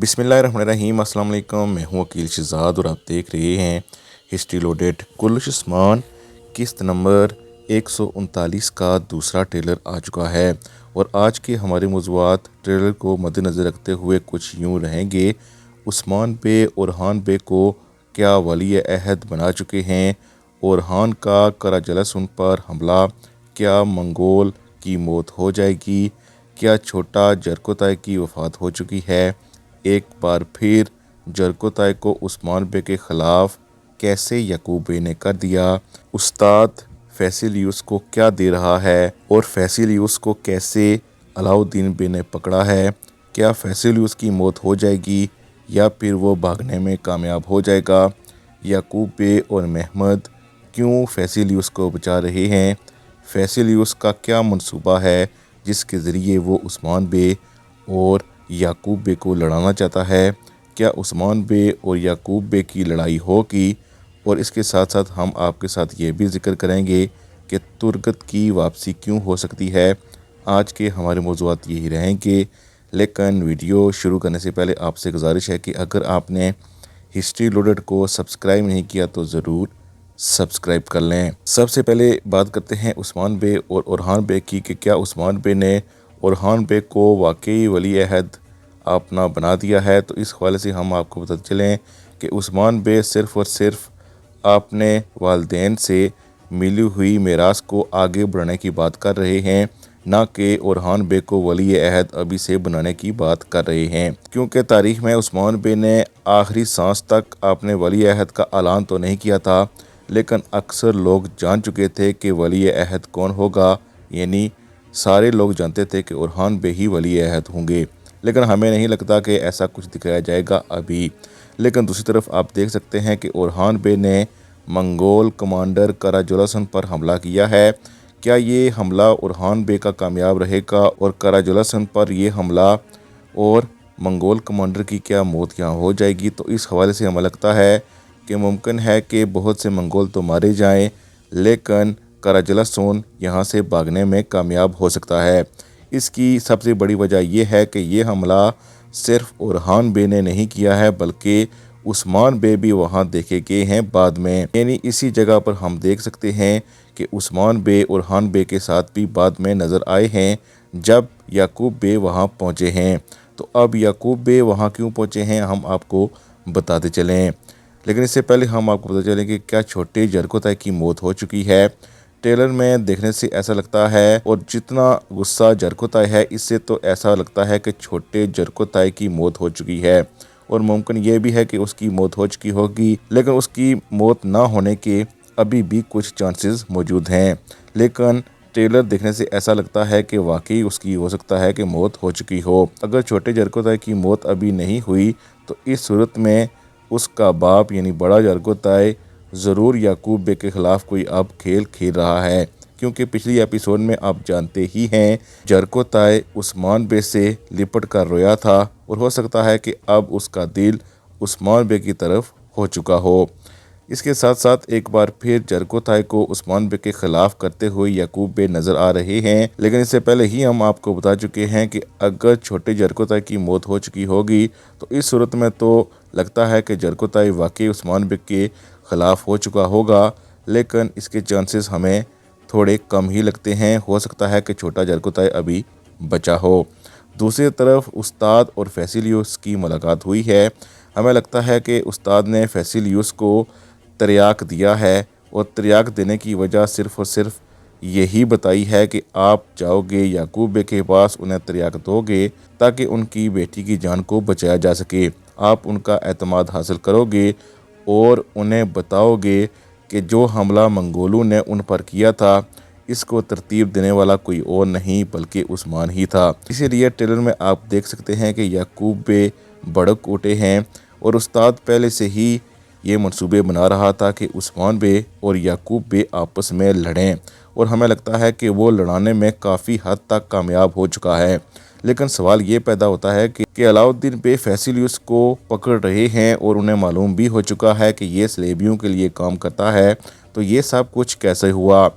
बिस्मिल्लाहिर्रहमानिर्रहीम। अस्सलाम वालेकुम। मैं हूँ वकील शहजाद और आप देख रहे हैं हिस्ट्री लोडेड। कुल्लुश उस्मान किस्त नंबर 139 का दूसरा ट्रेलर आ चुका है और आज के हमारे मौज़ूआत ट्रेलर को मद्देनज़र रखते हुए कुछ यूँ रहेंगे। उस्मान बे ओरहान बे को क्या वली अहद बना चुके हैं? ओरहान का कराजलसन पर हमला, क्या मंगोल की मौत हो जाएगी? क्या छोटा जरकोताय की वफ़ात हो चुकी है? एक बार फिर जरकोताय को उस्मान बे के ख़िलाफ़ कैसे याकूब बे ने कर दिया? उस्ताद फैसिलियुस को क्या दे रहा है और फैसिलियुस को कैसे अलाउद्दीन बे ने पकड़ा है? क्या फैसिलियुस की मौत हो जाएगी या फिर वो भागने में कामयाब हो जाएगा? याकूब बे और महमद क्यों फैसिलियुस को बचा रहे हैं? फैसिलियुस का क्या मंसूबा है जिसके ज़रिए वो उस्मान बे और याकूब बे को लड़ाना चाहता है? क्या उस्मान बे और याकूब बे की लड़ाई होगी? और इसके साथ साथ हम आपके साथ ये भी ज़िक्र करेंगे कि तुर्गत की वापसी क्यों हो सकती है। आज के हमारे मौज़ूआत यही रहेंगे, लेकिन वीडियो शुरू करने से पहले आपसे गुजारिश है कि अगर आपने हिस्ट्री लोडेड को सब्सक्राइब नहीं किया तो ज़रूर सब्सक्राइब कर लें। सबसे पहले बात करते हैं उस्मान बे और ओरहान बे की कि क्या उस्मान बे ने ओरहान बे को वाकई वली अहद अपना बना दिया है। तो इस हवाले से हम आपको बताते चलें कि उस्मान बे सिर्फ़ और सिर्फ अपने वालिदैन से मिली हुई मीरास को आगे बढ़ाने की बात कर रहे हैं, ना कि ओरहान बे को वली अहद अभी से बनाने की बात कर रहे हैं। क्योंकि तारीख़ में उस्मान बे ने आखिरी सांस तक अपने वली अहद का ऐलान तो नहीं किया था, लेकिन अक्सर लोग जान चुके थे कि वली अहद कौन होगा। यानी सारे लोग जानते थे कि ओरहान बे ही वली अहद होंगे, लेकिन हमें नहीं लगता कि ऐसा कुछ दिखाया जाएगा अभी। लेकिन दूसरी तरफ आप देख सकते हैं कि ओरहान बे ने मंगोल कमांडर कराजलसन पर हमला किया है। क्या ये हमला ओरहान बे का कामयाब रहेगा और कराजलसन पर ये हमला और मंगोल कमांडर की क्या मौत यहाँ हो जाएगी? तो इस हवाले से हमें लगता है कि मुमकिन है कि बहुत से मंगोल तो मारे जाएं, लेकिन कराजलसन यहाँ से भागने में कामयाब हो सकता है। इसकी सबसे बड़ी वजह यह है कि ये हमला सिर्फ ओरहान बे ने नहीं किया है, बल्कि उस्मान बे भी वहाँ देखे गए हैं बाद में। यानी इसी जगह पर हम देख सकते हैं कि उस्मान बे ओरहान बे के साथ भी बाद में नज़र आए हैं जब याकूब बे वहाँ पहुँचे हैं। तो अब याकूब बे वहाँ क्यों पहुँचे हैं हम आपको बताते चलें, लेकिन इससे पहले हम आपको बताते चलें कि क्या छोटे जरकोताय की मौत हो चुकी है। ट्रेलर में देखने से ऐसा लगता है, और जितना गुस्सा जरकोताय है इससे तो ऐसा लगता है कि छोटे जरकोताय की मौत हो चुकी है, और मुमकिन ये भी है कि उसकी मौत हो चुकी होगी, लेकिन उसकी मौत ना होने के अभी भी कुछ चांसेस मौजूद हैं। लेकिन ट्रेलर देखने से ऐसा लगता है कि वाकई उसकी हो सकता है कि मौत हो चुकी हो। अगर छोटे जरकोताय की मौत अभी नहीं हुई तो इस सूरत में उसका बाप यानी बड़ा जरकोताय ज़रूर याकूब बे के ख़िलाफ़ कोई अब खेल खेल रहा है, क्योंकि पिछली एपिसोड में आप जानते ही हैं जरकोताय उस्मान बे से लिपट कर रोया था, और हो सकता है कि अब उसका दिल उस्मान बे की तरफ हो चुका हो। इसके साथ साथ एक बार फिर जरकोताय को उस्मान बे के ख़िलाफ़ करते हुए याकूब बे नज़र आ रहे हैं, लेकिन इससे पहले ही हम आपको बता चुके हैं कि अगर छोटे जरकोताय की मौत हो चुकी होगी तो इस सूरत में तो लगता है कि जरकोताय वाकई उस्मान बे के ख़िलाफ़ हो चुका होगा, लेकिन इसके चांसेस हमें थोड़े कम ही लगते हैं। हो सकता है कि छोटा जरकोताय अभी बचा हो। दूसरी तरफ उस्ताद और फैसिलियुस की मुलाकात हुई है। हमें लगता है कि उस्ताद ने फैसिलियुस को तिर्याक दिया है, और तिर्याक देने की वजह सिर्फ़ और सिर्फ यही बताई है कि आप जाओगे याकूब बे के पास, उन्हें तिर्याक दोगे ताकि उनकी बेटी की जान को बचाया जा सके। आप उनका एतमाद हासिल करोगे और उन्हें बताओगे कि जो हमला मंगोलों ने उन पर किया था इसको तरतीब देने वाला कोई और नहीं बल्कि उस्मान ही था। इसीलिए ट्रेलर में आप देख सकते हैं कि याकूब बे भड़क उठे हैं, और उस्ताद पहले से ही ये मंसूबे बना रहा था कि उस्मान बे और याकूब बे आपस में लड़ें, और हमें लगता है कि वो लड़ाने में काफ़ी हद तक कामयाब हो चुका है। लेकिन सवाल ये पैदा होता है कि अलाउद्दीन बे फैसिलियुस को पकड़ रहे हैं और उन्हें मालूम भी हो चुका है कि ये सलेबियों के लिए काम करता है, तो ये सब कुछ कैसे हुआ?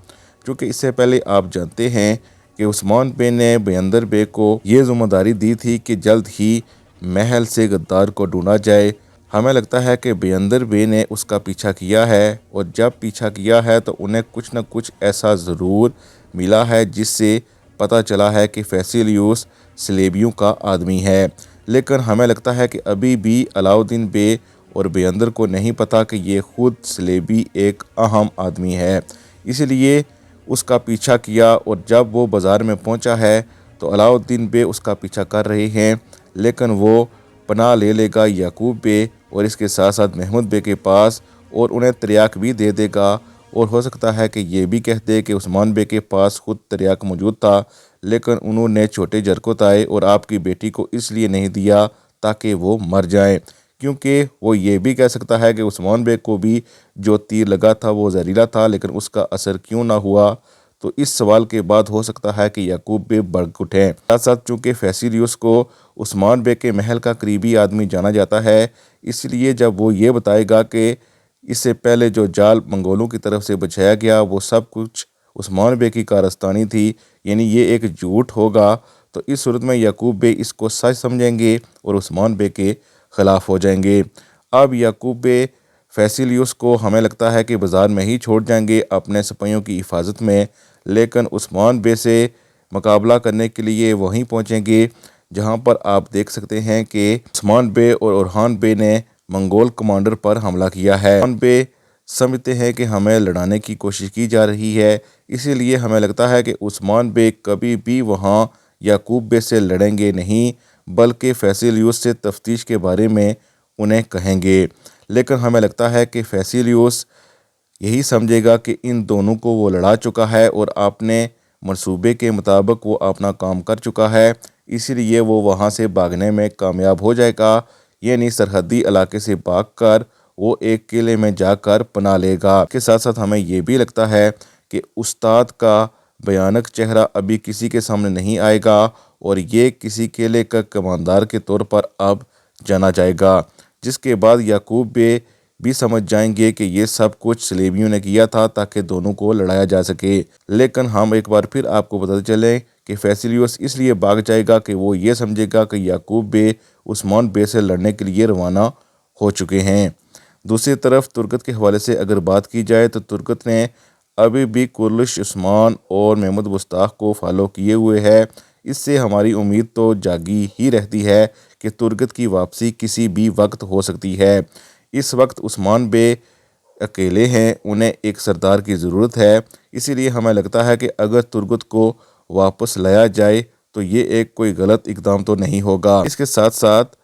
क्योंकि इससे पहले आप जानते हैं कि उस्मान बे ने बयंदर बे को ये ज़िम्मेदारी दी थी कि जल्द ही محل سے غدار کو ڈھونڈا جائے۔ ہمیں لگتا ہے کہ بیندر بے نے اس کا پیچھا کیا ہے، اور جب پیچھا کیا ہے تو انہیں کچھ نہ کچھ ایسا ضرور ملا ہے جس سے پتہ چلا ہے کہ فیسیلیوس سلیبیوں کا آدمی ہے۔ لیکن ہمیں لگتا ہے کہ ابھی بھی علاؤالدین بے اور بیندر کو نہیں پتا کہ یہ خود سلیبی ایک اہم آدمی ہے، اس لیے اس کا پیچھا کیا، اور جب وہ بازار میں پہنچا ہے تو علاؤالدین بے اس کا پیچھا کر رہے ہیں، لیکن وہ پناہ لے لے گا یعقوب بے اور اس کے ساتھ ساتھ محمود بے کے پاس، اور انہیں تریاک بھی دے دے گا، اور ہو سکتا ہے کہ یہ بھی کہہ دے کہ عثمان بے کے پاس خود تریاک موجود تھا، لیکن انہوں نے چھوٹے جرکت آئے اور آپ کی بیٹی کو اس لیے نہیں دیا تاکہ وہ مر جائیں، کیونکہ وہ یہ بھی کہہ سکتا ہے کہ عثمان بے کو بھی جو تیر لگا تھا وہ زہریلا تھا، لیکن اس کا اثر کیوں نہ ہوا۔ تو اس سوال کے بعد ہو سکتا ہے کہ یعقوب بے بھڑک اٹھیں۔ ساتھ ساتھ چونکہ فیسیلیوس کو عثمان بے کے محل کا قریبی آدمی جانا جاتا ہے، اس لیے جب وہ یہ بتائے گا کہ اس سے پہلے جو جال منگولوں کی طرف سے بچھایا گیا وہ سب کچھ عثمان بے کی کارستانی تھی، یعنی یہ ایک جھوٹ ہوگا، تو اس صورت میں یعقوب بے اس کو سچ سمجھیں گے اور عثمان بے کے خلاف ہو جائیں گے۔ اب یعقوب بے فیسیلیوس کو ہمیں لگتا ہے کہ بازار میں ہی چھوڑ جائیں گے اپنے سپاہیوں کی حفاظت میں، لیکن عثمان بے سے مقابلہ کرنے کے لیے وہیں پہنچیں گے جہاں پر آپ دیکھ سکتے ہیں کہ عثمان بے اور اورحان بے نے منگول کمانڈر پر حملہ کیا ہے۔ عثمان بے سمجھتے ہیں کہ ہمیں لڑانے کی کوشش کی جا رہی ہے، اسی لیے ہمیں لگتا ہے کہ عثمان بے کبھی بھی وہاں یعقوب بے سے لڑیں گے نہیں، بلکہ فیسیلیوس سے تفتیش کے بارے میں انہیں کہیں گے۔ لیکن ہمیں لگتا ہے کہ فیسیلیوس یہی سمجھے گا کہ ان دونوں کو وہ لڑا چکا ہے اور اپنے منصوبے کے مطابق وہ اپنا کام کر چکا ہے، اسی لیے وہ وہاں سے بھاگنے میں کامیاب ہو جائے گا، یعنی سرحدی علاقے سے بھاگ کر وہ ایک قلعے میں جا کر پناہ لے گا۔ اس کے ساتھ ساتھ ہمیں یہ بھی لگتا ہے کہ استاد کا بھیانک چہرہ ابھی کسی کے سامنے نہیں آئے گا، اور یہ کسی قلعے کا کماندار کے طور پر اب جانا جائے گا، جس کے بعد یعقوب بے بھی سمجھ جائیں گے کہ یہ سب کچھ سلیبیوں نے کیا تھا تاکہ دونوں کو لڑایا جا سکے۔ لیکن ہم ایک بار پھر آپ کو بتاتے چلیں کہ فیسیلیوس اس لیے بھاگ جائے گا کہ وہ یہ سمجھے گا کہ یعقوب بے عثمان بے سے لڑنے کے لیے روانہ ہو چکے ہیں۔ دوسری طرف ترکت کے حوالے سے اگر بات کی جائے تو ترکت نے ابھی بھی کرلش عثمان اور محمد گستاخ کو فالو کیے ہوئے ہے، اس سے ہماری امید تو جاگی ہی رہتی ہے کہ ترکت کی واپسی کسی بھی وقت ہو سکتی ہے۔ اس وقت عثمان بے اکیلے ہیں، انہیں ایک سردار کی ضرورت ہے، اسی لیے ہمیں لگتا ہے کہ اگر ترکت کو واپس لایا جائے تو یہ ایک کوئی غلط اقدام تو نہیں ہوگا۔ اس کے ساتھ ساتھ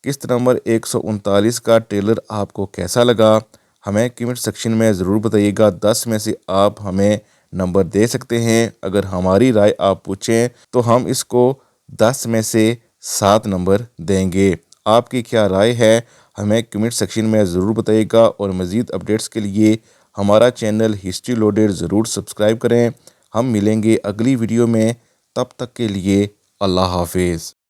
قسط نمبر 139 کا ٹریلر آپ کو کیسا لگا؟ ہمیں کمنٹ سیکشن میں ضرور بتائیے گا۔ 10 میں سے آپ ہمیں نمبر دے سکتے ہیں، اگر ہماری رائے آپ پوچھیں تو ہم اس کو 10 میں سے 7 نمبر دیں گے۔ آپ کی کیا رائے ہے؟ ہمیں کمنٹ سیکشن میں ضرور بتائیے گا، اور مزید اپڈیٹس کے لیے ہمارا چینل ہسٹری لوڈیڈ ضرور سبسکرائب کریں۔ ہم ملیں گے اگلی ویڈیو میں، تب تک کے لیے اللہ حافظ۔